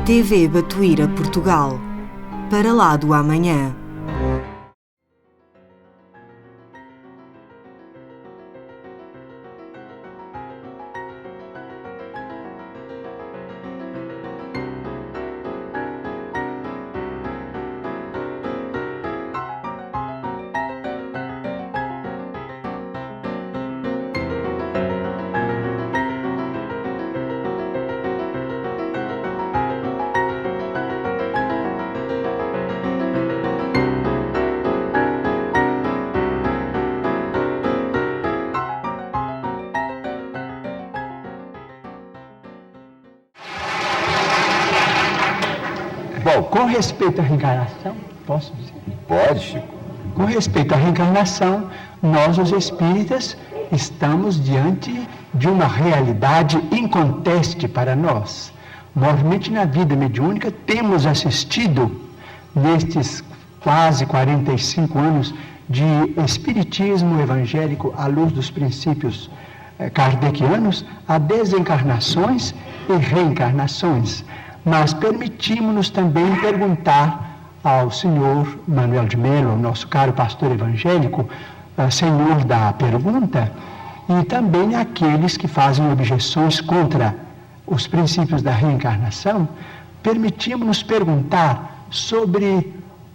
TV Batuíra Portugal, para lá do amanhã. Bom, com respeito à reencarnação, posso dizer? Pode, Chico. Com respeito à reencarnação, nós, os espíritas, estamos diante de uma realidade inconteste para nós. Normalmente, na vida mediúnica, temos assistido, nestes quase 45 anos de espiritismo evangélico à luz dos princípios kardecianos, a desencarnações e reencarnações. Mas permitimos-nos também perguntar ao senhor Manuel de Melo, nosso caro pastor evangélico, senhor da pergunta, e também àqueles que fazem objeções contra os princípios da reencarnação, permitimos-nos perguntar sobre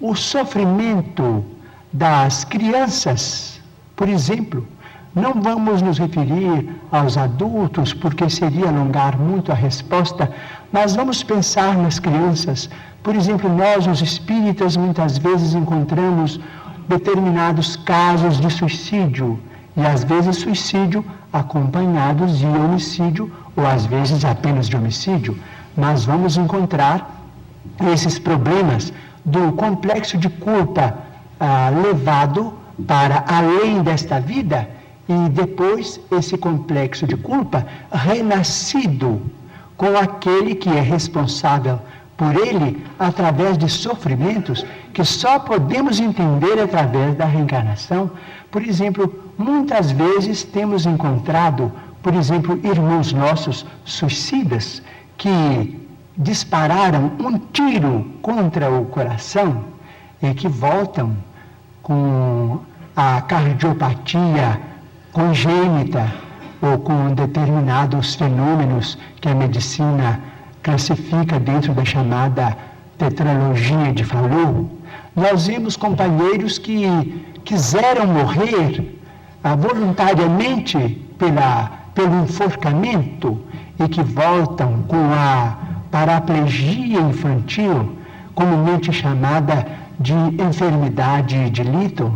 o sofrimento das crianças, por exemplo. Não vamos nos referir aos adultos, porque seria alongar muito a resposta, mas vamos pensar nas crianças. Por exemplo, nós, os espíritas, muitas vezes encontramos determinados casos de suicídio, e às vezes suicídio acompanhados de homicídio, ou às vezes apenas de homicídio. Mas vamos encontrar esses problemas do complexo de culpa levado para além desta vida, e depois esse complexo de culpa renascido com aquele que é responsável por ele através de sofrimentos que só podemos entender através da reencarnação. Por exemplo, muitas vezes temos encontrado, por exemplo, irmãos nossos suicidas que dispararam um tiro contra o coração e que voltam com a cardiopatia congênita ou com determinados fenômenos que a medicina classifica dentro da chamada tetralogia de Fallot. Nós vimos companheiros que quiseram morrer voluntariamente pelo enforcamento e que voltam com a paraplegia infantil, comumente chamada de enfermidade de Lytton.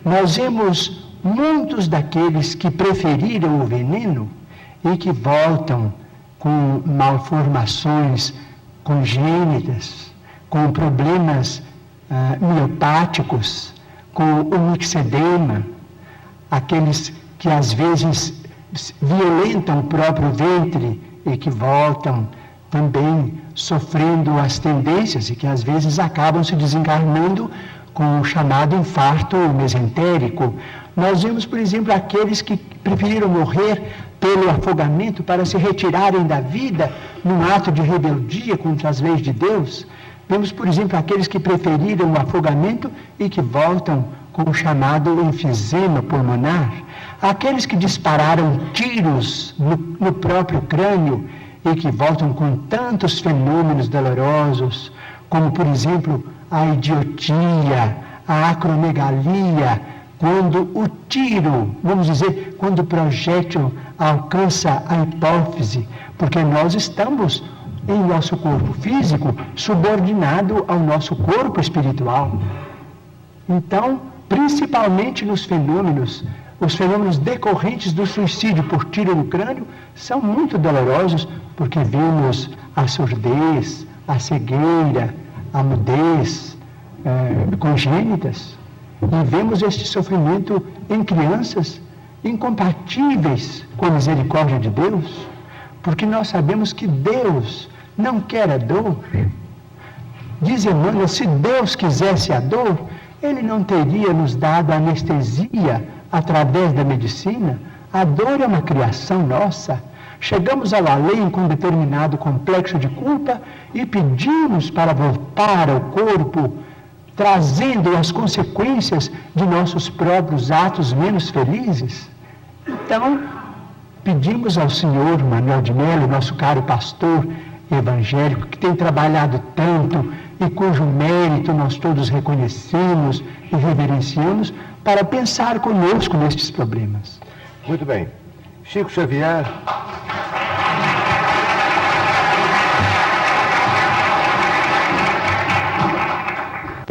Nós vemos muitos daqueles que preferiram o veneno e que voltam com malformações congênitas, com problemas miopáticos, com o mixedema, aqueles que às vezes violentam o próprio ventre e que voltam também sofrendo as tendências e que às vezes acabam se desencarnando com o chamado infarto mesentérico. Nós vemos, por exemplo, aqueles que preferiram morrer pelo afogamento para se retirarem da vida num ato de rebeldia contra as leis de Deus. Vemos, por exemplo, aqueles que preferiram o afogamento e que voltam com o chamado enfisema pulmonar. Aqueles que dispararam tiros no próprio crânio e que voltam com tantos fenômenos dolorosos, como, por exemplo, a idiotia, a acromegalia, quando o tiro, vamos dizer, quando o projétil alcança a hipófise, porque nós estamos em nosso corpo físico subordinado ao nosso corpo espiritual. Então, principalmente nos fenômenos, os fenômenos decorrentes do suicídio por tiro no crânio são muito dolorosos, porque vemos a surdez, a cegueira, a mudez congênitas, e vemos este sofrimento em crianças incompatíveis com a misericórdia de Deus, porque nós sabemos que Deus não quer a dor. Diz Emmanuel, se Deus quisesse a dor, Ele não teria nos dado anestesia através da medicina. A dor é uma criação nossa. Chegamos ao além com determinado complexo de culpa e pedimos para voltar ao corpo, trazendo as consequências de nossos próprios atos menos felizes. Então, pedimos ao Senhor Manuel de Melo, nosso caro pastor evangélico, que tem trabalhado tanto e cujo mérito nós todos reconhecemos e reverenciamos, para pensar conosco nestes problemas. Muito bem. Chico Xavier.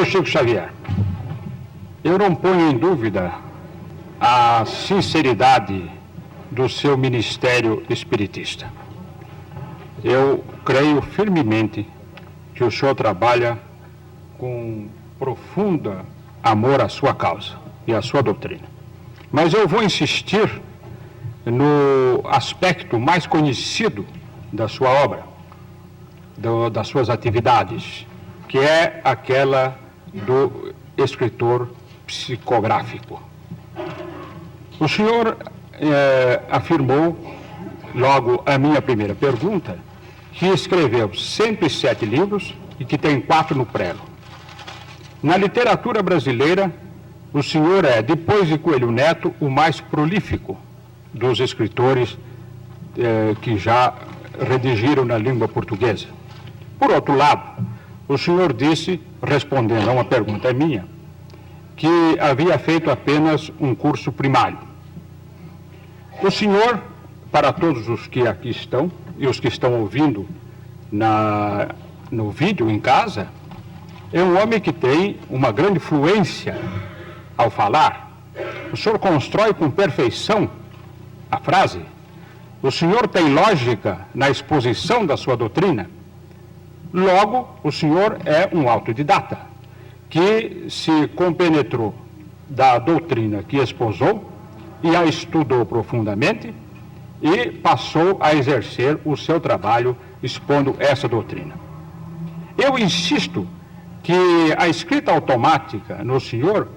Chico Xavier, eu não ponho em dúvida a sinceridade do seu ministério espiritista. Eu creio firmemente que o senhor trabalha com profundo amor à sua causa e à sua doutrina. Mas eu vou insistir no aspecto mais conhecido da sua obra, das suas atividades, que é aquela do escritor psicográfico. O senhor afirmou, logo a minha primeira pergunta, que escreveu 107 livros e que tem 4 no prelo. Na literatura brasileira, o senhor é, depois de Coelho Neto, o mais prolífico dos escritores que já redigiram na língua portuguesa. Por outro lado, o senhor disse, respondendo a uma pergunta minha, que havia feito apenas um curso primário. O senhor, para todos os que aqui estão, e os que estão ouvindo no vídeo em casa, é um homem que tem uma grande fluência ao falar. O senhor constrói com perfeição a frase. O senhor tem lógica na exposição da sua doutrina. Logo, o senhor é um autodidata, que se compenetrou da doutrina que esposou e a estudou profundamente e passou a exercer o seu trabalho expondo essa doutrina. Eu insisto que a escrita automática no senhor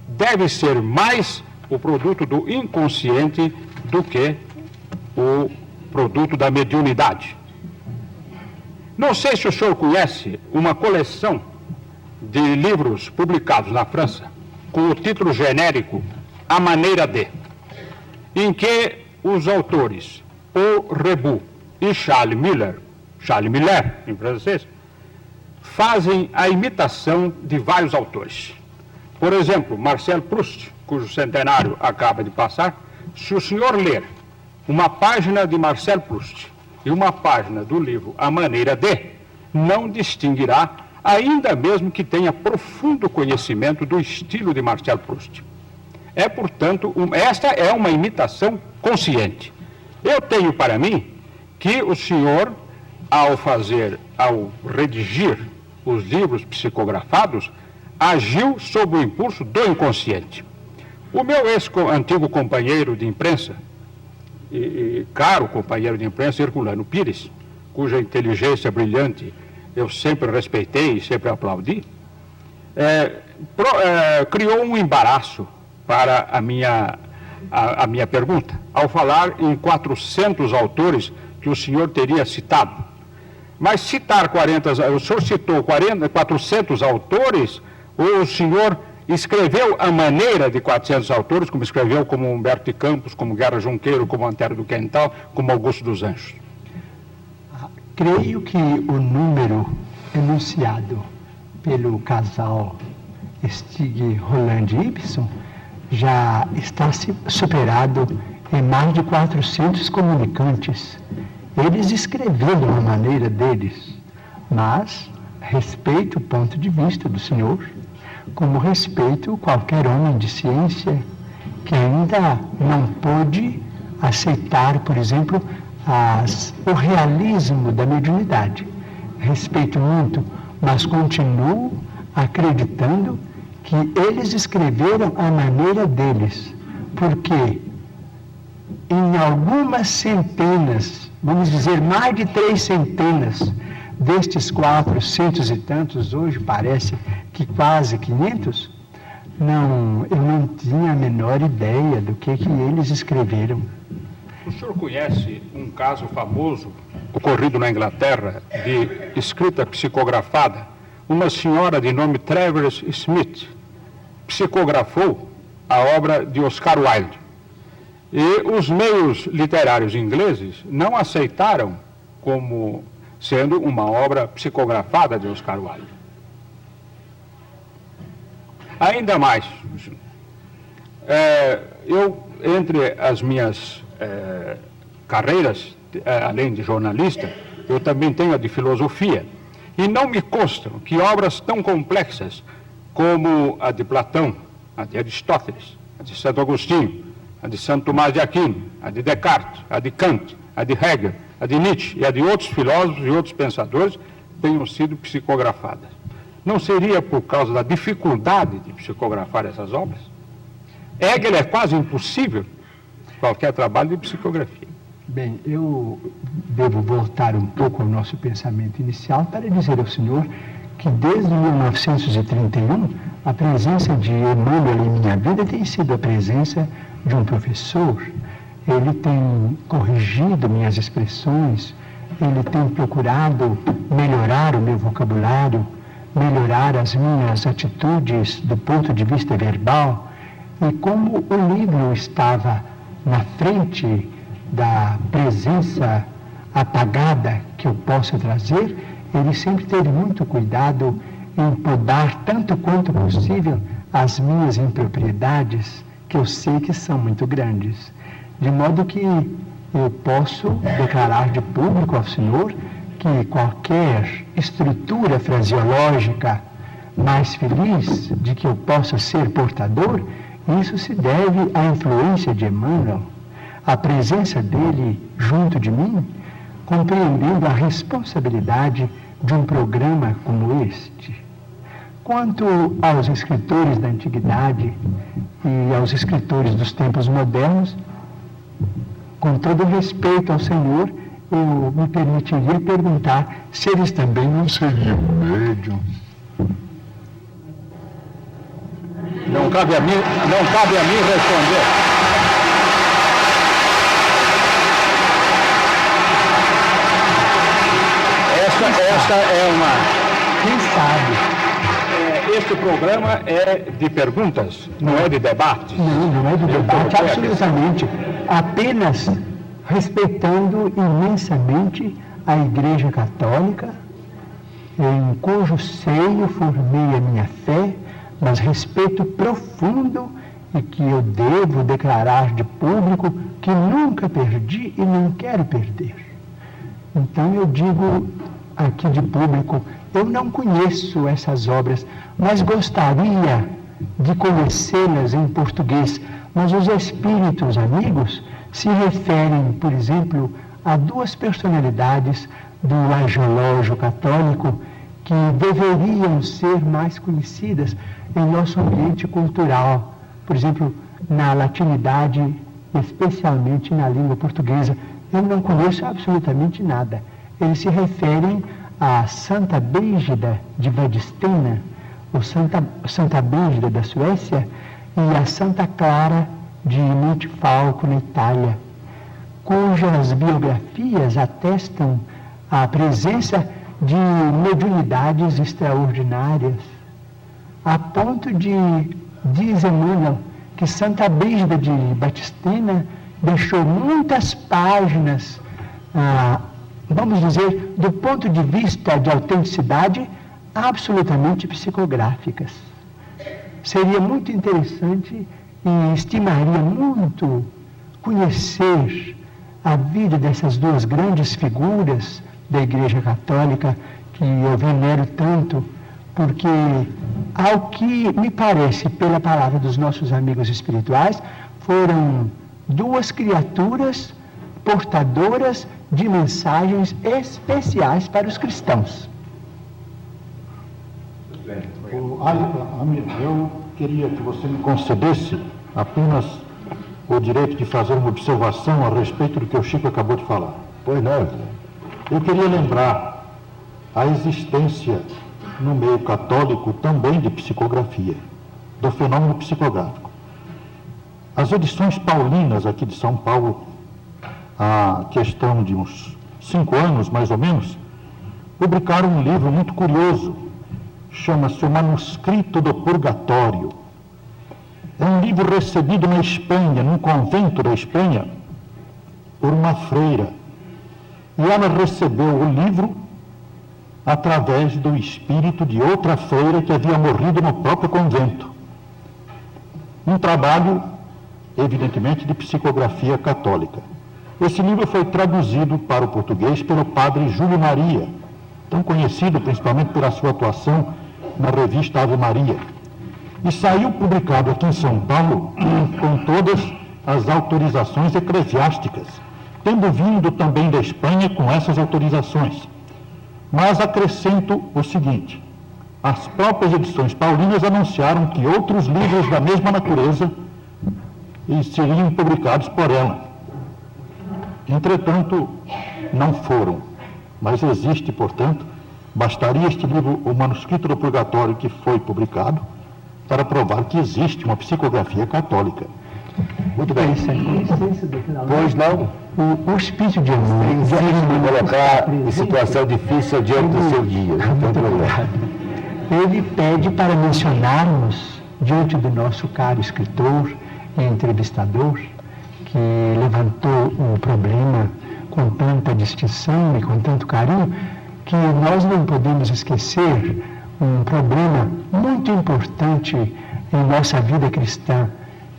deve ser mais o produto do inconsciente do que o produto da mediunidade. Não sei se o senhor conhece uma coleção de livros publicados na França com o título genérico A Maneira de, em que os autores Paul Rebut e Charles Miller em francês, fazem a imitação de vários autores. Por exemplo, Marcel Proust, cujo centenário acaba de passar, se o senhor ler uma página de Marcel Proust e uma página do livro A Maneira de, não distinguirá, ainda mesmo que tenha profundo conhecimento do estilo de Marcel Proust. É, portanto, esta é uma imitação consciente. Eu tenho para mim que o senhor, ao redigir os livros psicografados, agiu sob o impulso do inconsciente. O meu ex-antigo companheiro de imprensa, e caro companheiro de imprensa, Herculano Pires, cuja inteligência brilhante eu sempre respeitei e sempre aplaudi, criou um embaraço para a minha pergunta, ao falar em 400 autores que o senhor teria citado. Mas citar 40, o senhor citou 400 autores, ou o senhor escreveu a maneira de 400 autores, como escreveu como Humberto de Campos, como Guerra Junqueiro, como Antero do Quental, como Augusto dos Anjos? Creio que o número enunciado pelo casal Stig, Roland e Ibsen já está superado em mais de 400 comunicantes. Eles escreveram a maneira deles, mas respeito o ponto de vista do senhor, como respeito qualquer homem de ciência que ainda não pôde aceitar, por exemplo, o realismo da mediunidade. Respeito muito, mas continuo acreditando que eles escreveram a maneira deles, porque em algumas centenas, vamos dizer mais de 3 centenas, destes 400 e tantos, hoje parece que quase 500, eu não tinha a menor ideia do que eles escreveram. O senhor conhece um caso famoso ocorrido na Inglaterra de escrita psicografada? Uma senhora de nome Travers Smith psicografou a obra de Oscar Wilde. E os meios literários ingleses não aceitaram como sendo uma obra psicografada de Oscar Wilde. Ainda mais, eu, entre as minhas carreiras, além de jornalista, eu também tenho a de filosofia. E não me constam que obras tão complexas como a de Platão, a de Aristóteles, a de Santo Agostinho, a de Santo Tomás de Aquino, a de Descartes, a de Kant, a de Hegel, a de Nietzsche e a de outros filósofos e outros pensadores tenham sido psicografadas. Não seria por causa da dificuldade de psicografar essas obras? Hegel é quase impossível qualquer trabalho de psicografia. Bem, eu devo voltar um pouco ao nosso pensamento inicial para dizer ao senhor que desde 1931 a presença de Emmanuel em minha vida tem sido a presença de um professor. Ele tem corrigido minhas expressões, ele tem procurado melhorar o meu vocabulário, melhorar as minhas atitudes do ponto de vista verbal. E como o livro estava na frente da presença apagada que eu possa trazer, ele sempre teve muito cuidado em podar tanto quanto possível as minhas impropriedades, que eu sei que são muito grandes. De modo que eu posso declarar de público ao senhor que qualquer estrutura fraseológica mais feliz de que eu possa ser portador, isso se deve à influência de Emmanuel, a presença dele junto de mim, compreendendo a responsabilidade de um programa como este. Quanto aos escritores da antiguidade e aos escritores dos tempos modernos, com todo respeito ao Senhor, eu me permitiria perguntar se eles também não seriam médiums. Não cabe a mim responder. Esta é uma... Quem sabe? Este programa é de perguntas, não é de debate. Não é de debate, absolutamente. Apenas respeitando imensamente a Igreja Católica, em cujo seio formei a minha fé, mas respeito profundo e que eu devo declarar de público que nunca perdi e não quero perder. Então eu digo aqui de público, eu não conheço essas obras, mas gostaria de conhecê-las em português. Mas os espíritos amigos se referem, por exemplo, a duas personalidades do angelógio católico que deveriam ser mais conhecidas em nosso ambiente cultural. Por exemplo, na latinidade, especialmente na língua portuguesa. Eu não conheço absolutamente nada. Eles se referem a Santa Brígida de Vadstena, ou Santa Brígida da Suécia, e a Santa Clara de Montefalco, na Itália, cujas biografias atestam a presença de mediunidades extraordinárias, a ponto de, diz Emmanuel, que Santa Brígida de Vadstena deixou muitas páginas, vamos dizer, do ponto de vista de autenticidade, absolutamente psicográficas. Seria muito interessante e estimaria muito conhecer a vida dessas duas grandes figuras da Igreja Católica que eu venero tanto, porque, ao que me parece, pela palavra dos nossos amigos espirituais, foram duas criaturas portadoras de mensagens especiais para os cristãos. Eu queria que você me concedesse apenas o direito de fazer uma observação a respeito do que o Chico acabou de falar. Pois não. Eu queria lembrar a existência no meio católico também de psicografia, do fenômeno psicográfico. As edições paulinas aqui de São Paulo há questão de uns 5 anos, mais ou menos, publicaram um livro muito curioso, chama-se O Manuscrito do Purgatório. É um livro recebido na Espanha, num convento da Espanha, por uma freira. E ela recebeu o livro através do espírito de outra freira que havia morrido no próprio convento. Um trabalho, evidentemente, de psicografia católica. Esse livro foi traduzido para o português pelo padre Júlio Maria, tão conhecido principalmente pela sua atuação na revista Ave Maria. E saiu publicado aqui em São Paulo com todas as autorizações eclesiásticas, tendo vindo também da Espanha com essas autorizações. Mas acrescento o seguinte: as próprias edições paulinas anunciaram que outros livros da mesma natureza seriam publicados por ela. Entretanto, não foram, mas existe, portanto, bastaria este livro, O Manuscrito do Purgatório, que foi publicado, para provar que existe uma psicografia católica. Muito bem. Pois não? O espírito de amor. Insiste colocar em situação difícil diante do seu guia. Não tem problema. Ele pede para mencionarmos, diante do nosso caro escritor e entrevistador, que levantou um problema com tanta distinção e com tanto carinho, que nós não podemos esquecer um problema muito importante em nossa vida cristã,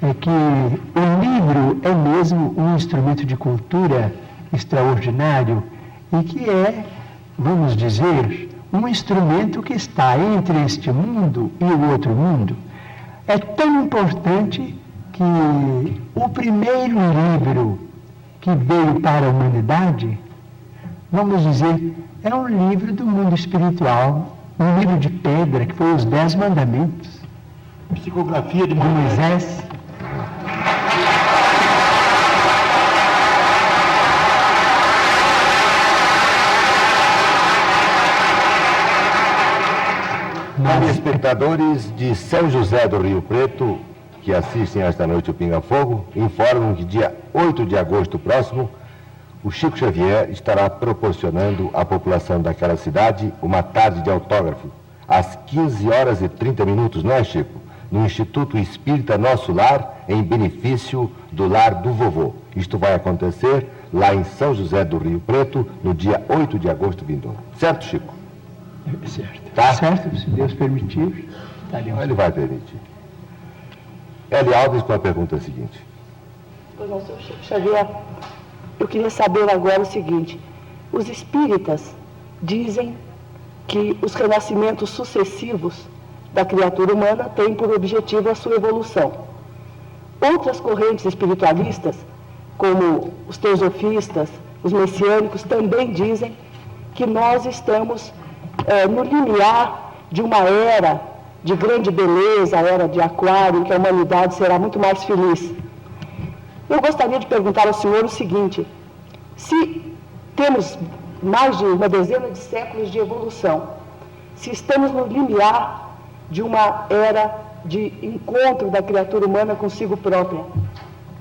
é que o livro é mesmo um instrumento de cultura extraordinário e que é, vamos dizer, um instrumento que está entre este mundo e o outro mundo. É tão importante que o primeiro livro que veio para a humanidade, vamos dizer, é um livro do mundo espiritual, um livro de pedra, que foi os 10 Mandamentos. Psicografia de Moisés. Espectadores de São José do Rio Preto, que assistem esta noite o Pinga Fogo, informam que dia 8 de agosto próximo, o Chico Xavier estará proporcionando à população daquela cidade uma tarde de autógrafo, às 15h30, não é, Chico? No Instituto Espírita Nosso Lar, em benefício do Lar do Vovô. Isto vai acontecer lá em São José do Rio Preto, no dia 8 de agosto vindouro. Certo, Chico? Certo. Tá? Certo, se Deus permitir, estaremos. Ele vai permitir. Eli Alves com a pergunta seguinte. Pois não, senhor Chico Xavier, eu queria saber agora o seguinte: os espíritas dizem que os renascimentos sucessivos da criatura humana têm por objetivo a sua evolução. Outras correntes espiritualistas, como os teosofistas, os messiânicos, também dizem que nós estamos no limiar de uma era de grande beleza, a era de Aquário, em que a humanidade será muito mais feliz. Eu gostaria de perguntar ao senhor o seguinte: se temos mais de uma dezena de séculos de evolução, se estamos no limiar de uma era de encontro da criatura humana consigo própria,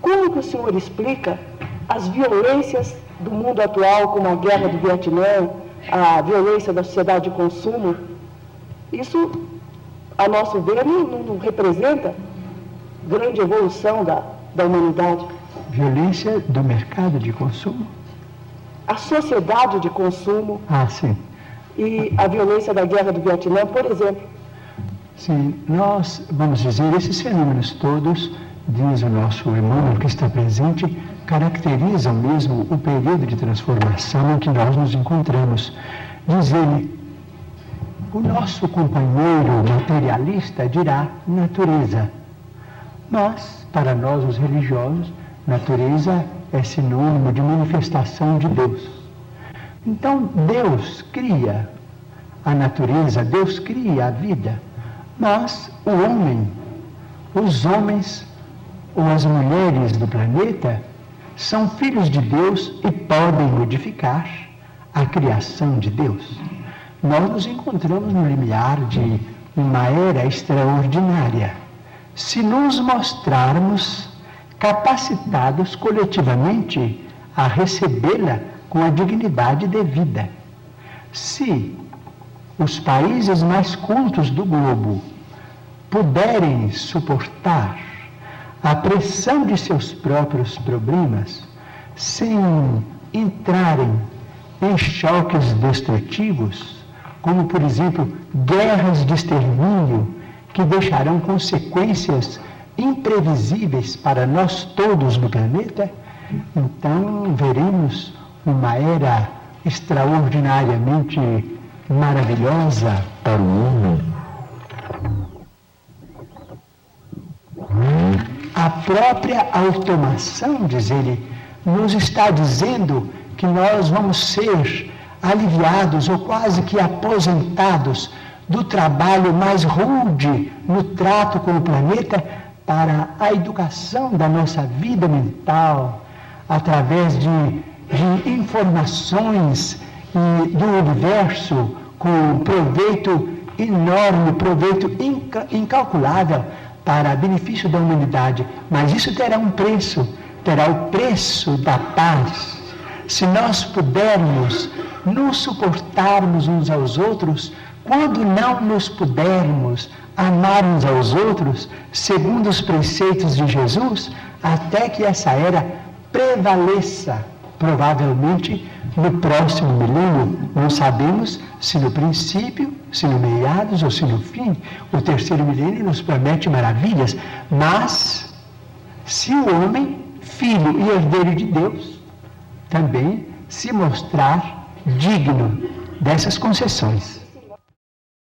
como que o senhor explica as violências do mundo atual, como a guerra do Vietnã, a violência da sociedade de consumo? Isso, a nosso ver, não representa grande evolução da humanidade. Violência do mercado de consumo? A sociedade de consumo. Ah, sim. E a violência da guerra do Vietnã, por exemplo. Sim, nós, vamos dizer, esses fenômenos todos, diz o nosso Emmanuel que está presente, caracterizam mesmo o período de transformação em que nós nos encontramos. Diz ele, o nosso companheiro materialista dirá natureza, mas para nós os religiosos, natureza é sinônimo de manifestação de Deus. Então Deus cria a natureza, Deus cria a vida, mas o homem, os homens ou as mulheres do planeta são filhos de Deus e podem modificar a criação de Deus. Nós nos encontramos no limiar de uma era extraordinária. Se nos mostrarmos capacitados coletivamente a recebê-la com a dignidade devida. Se os países mais cultos do globo puderem suportar a pressão de seus próprios problemas, sem entrarem em choques destrutivos, como, por exemplo, guerras de extermínio, que deixarão consequências imprevisíveis para nós todos no planeta, então veremos uma era extraordinariamente maravilhosa para o homem. A própria automação, diz ele, nos está dizendo que nós vamos ser aliviados ou quase que aposentados do trabalho mais rude no trato com o planeta para a educação da nossa vida mental, através de informações do universo com proveito enorme, proveito incalculável para benefício da humanidade. Mas isso terá um preço, terá o preço da paz. Se nós pudermos nos suportarmos uns aos outros, quando não nos pudermos amar uns aos outros, segundo os preceitos de Jesus, até que essa era prevaleça, provavelmente no próximo milênio. Não sabemos se no princípio, se no meados ou se no fim. O terceiro milênio nos promete maravilhas, mas se o homem, filho e herdeiro de Deus, também se mostrar digno dessas concessões.